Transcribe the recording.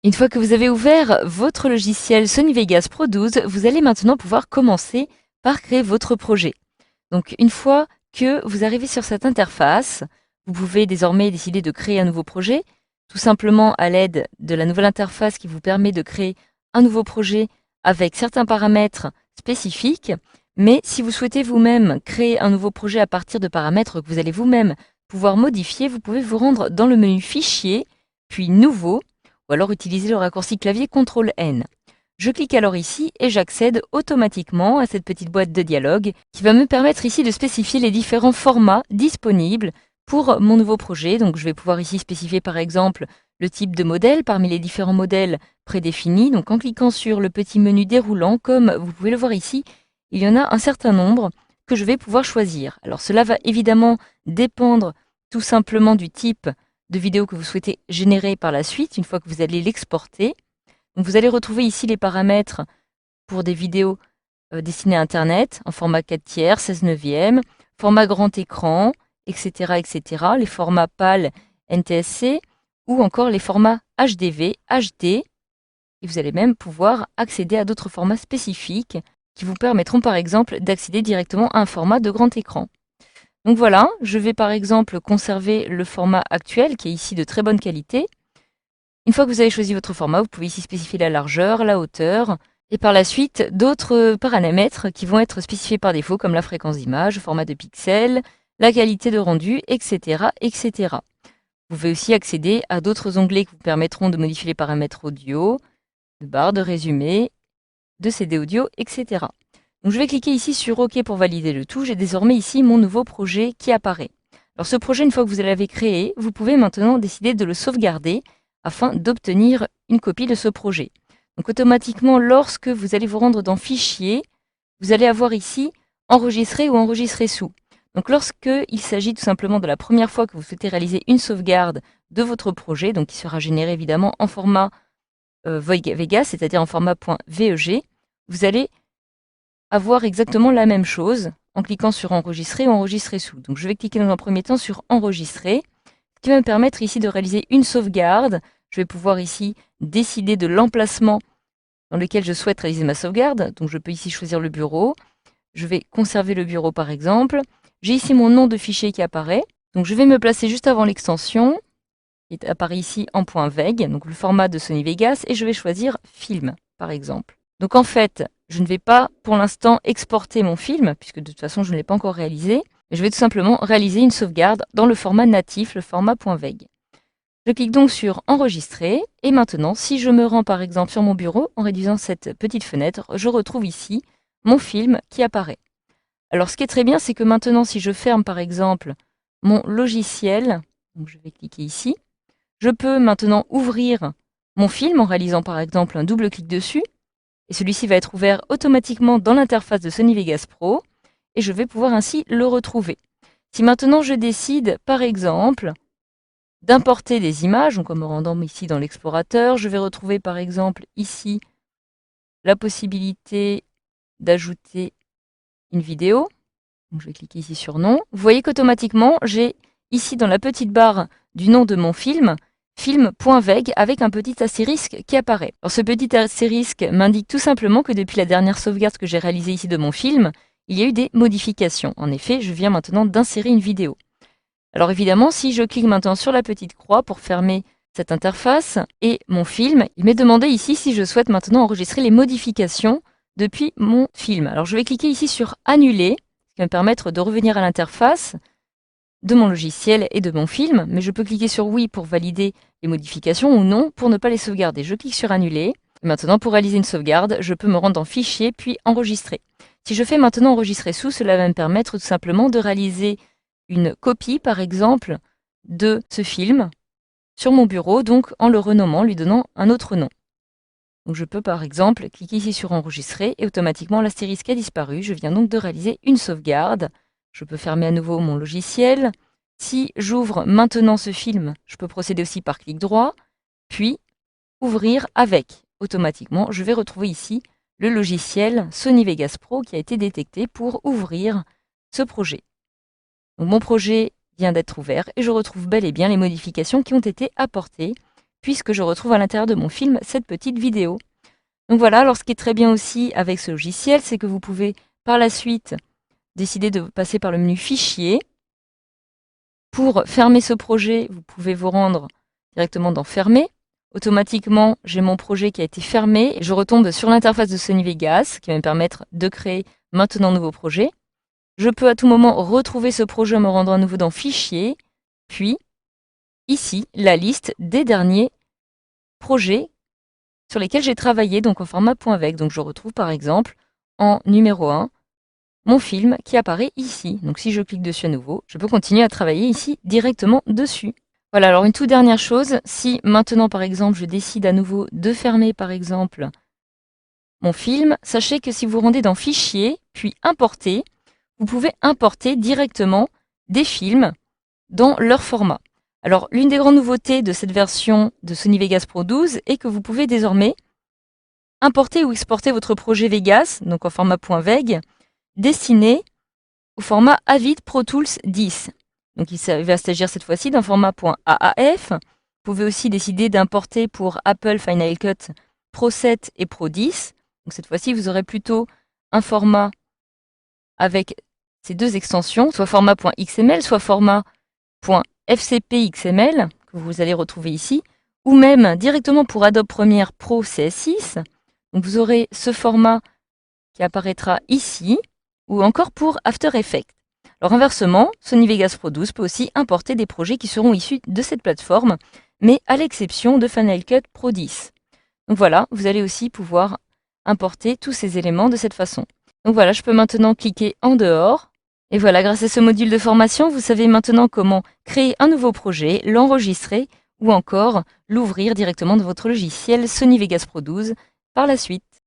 Une fois que vous avez ouvert votre logiciel Sony Vegas Pro 12, vous allez maintenant pouvoir commencer par créer votre projet. Donc une fois que vous arrivez sur cette interface, vous pouvez désormais décider de créer un nouveau projet, tout simplement à l'aide de la nouvelle interface qui vous permet de créer un nouveau projet avec certains paramètres spécifiques. Mais si vous souhaitez vous-même créer un nouveau projet à partir de paramètres que vous allez vous-même pouvoir modifier, vous pouvez vous rendre dans le menu Fichier, puis Nouveau, ou alors utiliser le raccourci clavier CTRL-N. Je clique alors ici et j'accède automatiquement à cette petite boîte de dialogue qui va me permettre ici de spécifier les différents formats disponibles pour mon nouveau projet. Donc je vais pouvoir ici spécifier par exemple le type de modèle parmi les différents modèles prédéfinis. Donc en cliquant sur le petit menu déroulant, comme vous pouvez le voir ici, il y en a un certain nombre que je vais pouvoir choisir. Alors cela va évidemment dépendre tout simplement du type de vidéo que vous souhaitez générer par la suite, une fois que vous allez l'exporter. Donc vous allez retrouver ici les paramètres pour des vidéos destinées à Internet, en format 4 tiers, 16 neuvième, format grand écran, etc., etc., les formats PAL, NTSC, ou encore les formats HDV, HD, et vous allez même pouvoir accéder à d'autres formats spécifiques qui vous permettront par exemple d'accéder directement à un format de grand écran. Donc voilà, je vais par exemple conserver le format actuel qui est ici de très bonne qualité. Une fois que vous avez choisi votre format, vous pouvez ici spécifier la largeur, la hauteur, et par la suite d'autres paramètres qui vont être spécifiés par défaut comme la fréquence d'image, le format de pixels, la qualité de rendu, etc., etc. Vous pouvez aussi accéder à d'autres onglets qui vous permettront de modifier les paramètres audio, de barre de résumé, de CD audio, etc. Donc je vais cliquer ici sur OK pour valider le tout. J'ai désormais ici mon nouveau projet qui apparaît. Alors ce projet, une fois que vous l'avez créé, vous pouvez maintenant décider de le sauvegarder afin d'obtenir une copie de ce projet. Donc automatiquement, lorsque vous allez vous rendre dans Fichier, vous allez avoir ici Enregistrer ou Enregistrer sous. Donc lorsqu'il s'agit tout simplement de la première fois que vous souhaitez réaliser une sauvegarde de votre projet, donc qui sera généré évidemment en format Vegas, c'est-à-dire en format .veg, vous allez avoir exactement la même chose en cliquant sur Enregistrer ou Enregistrer sous. Donc je vais cliquer dans un premier temps sur Enregistrer, ce qui va me permettre ici de réaliser une sauvegarde. Je vais pouvoir ici décider de l'emplacement dans lequel je souhaite réaliser ma sauvegarde. Donc je peux ici choisir le bureau. Je vais conserver le bureau par exemple. J'ai ici mon nom de fichier qui apparaît. Donc je vais me placer juste avant l'extension qui apparaît ici en .veg, donc le format de Sony Vegas, et je vais choisir film par exemple. Donc en fait, je ne vais pas pour l'instant exporter mon film, puisque de toute façon je ne l'ai pas encore réalisé. Je vais tout simplement réaliser une sauvegarde dans le format natif, le format .veg. Je clique donc sur Enregistrer, et maintenant, si je me rends par exemple sur mon bureau, en réduisant cette petite fenêtre, je retrouve ici mon film qui apparaît. Alors ce qui est très bien, c'est que maintenant, si je ferme par exemple mon logiciel, donc je vais cliquer ici, je peux maintenant ouvrir mon film en réalisant par exemple un double clic dessus, et celui-ci va être ouvert automatiquement dans l'interface de Sony Vegas Pro, et je vais pouvoir ainsi le retrouver. Si maintenant je décide, par exemple, d'importer des images, donc en me rendant ici dans l'explorateur, je vais retrouver par exemple ici la possibilité d'ajouter une vidéo. Donc je vais cliquer ici sur non. Vous voyez qu'automatiquement, j'ai ici dans la petite barre du nom de mon film, film.veg avec un petit astérisque qui apparaît. Alors ce petit astérisque m'indique tout simplement que depuis la dernière sauvegarde que j'ai réalisée ici de mon film, il y a eu des modifications. En effet, je viens maintenant d'insérer une vidéo. Alors évidemment, si je clique maintenant sur la petite croix pour fermer cette interface et mon film, il m'est demandé ici si je souhaite maintenant enregistrer les modifications depuis mon film. Alors je vais cliquer ici sur Annuler, ce qui va me permettre de revenir à l'interface de mon logiciel et de mon film, mais je peux cliquer sur oui pour valider les modifications ou non pour ne pas les sauvegarder. Je clique sur Annuler. Et maintenant, pour réaliser une sauvegarde, je peux me rendre dans Fichier puis Enregistrer. Si je fais maintenant Enregistrer sous, cela va me permettre tout simplement de réaliser une copie, par exemple, de ce film sur mon bureau, donc en le renommant, lui donnant un autre nom. Donc je peux par exemple cliquer ici sur Enregistrer et automatiquement l'astérisque a disparu. Je viens donc de réaliser une sauvegarde. Je peux fermer à nouveau mon logiciel. Si j'ouvre maintenant ce film, je peux procéder aussi par clic droit, puis ouvrir avec. Automatiquement, je vais retrouver ici le logiciel Sony Vegas Pro qui a été détecté pour ouvrir ce projet. Donc mon projet vient d'être ouvert et je retrouve bel et bien les modifications qui ont été apportées puisque je retrouve à l'intérieur de mon film cette petite vidéo. Donc voilà, alors ce qui est très bien aussi avec ce logiciel, c'est que vous pouvez par la suite décider de passer par le menu Fichier. Pour fermer ce projet, vous pouvez vous rendre directement dans Fermer. Automatiquement, j'ai mon projet qui a été fermé. Je retombe sur l'interface de Sony Vegas qui va me permettre de créer maintenant un nouveau projet. Je peux à tout moment retrouver ce projet en me rendant à nouveau dans Fichier, puis ici, la liste des derniers projets sur lesquels j'ai travaillé, donc en format .vec. Donc je retrouve par exemple en numéro 1 mon film qui apparaît ici. Donc si je clique dessus à nouveau, je peux continuer à travailler ici directement dessus. Voilà, alors une toute dernière chose, si maintenant par exemple je décide à nouveau de fermer par exemple mon film, sachez que si vous rendez dans Fichier, puis Importer, vous pouvez importer directement des films dans leur format. Alors l'une des grandes nouveautés de cette version de Sony Vegas Pro 12 est que vous pouvez désormais importer ou exporter votre projet Vegas, donc en format .veg, destiné au format Avid Pro Tools 10. Donc il va s'agir cette fois-ci d'un format .aaf. Vous pouvez aussi décider d'importer pour Apple Final Cut Pro 7 et Pro 10. Donc cette fois-ci, vous aurez plutôt un format avec ces deux extensions, soit format .xml, soit format .fcp-xml, que vous allez retrouver ici, ou même directement pour Adobe Premiere Pro CS6. Donc vous aurez ce format qui apparaîtra ici, ou encore pour After Effects. Alors inversement, Sony Vegas Pro 12 peut aussi importer des projets qui seront issus de cette plateforme, mais à l'exception de Final Cut Pro 10. Donc voilà, vous allez aussi pouvoir importer tous ces éléments de cette façon. Donc voilà, je peux maintenant cliquer en dehors. Et voilà, grâce à ce module de formation, vous savez maintenant comment créer un nouveau projet, l'enregistrer ou encore l'ouvrir directement dans votre logiciel Sony Vegas Pro 12 par la suite.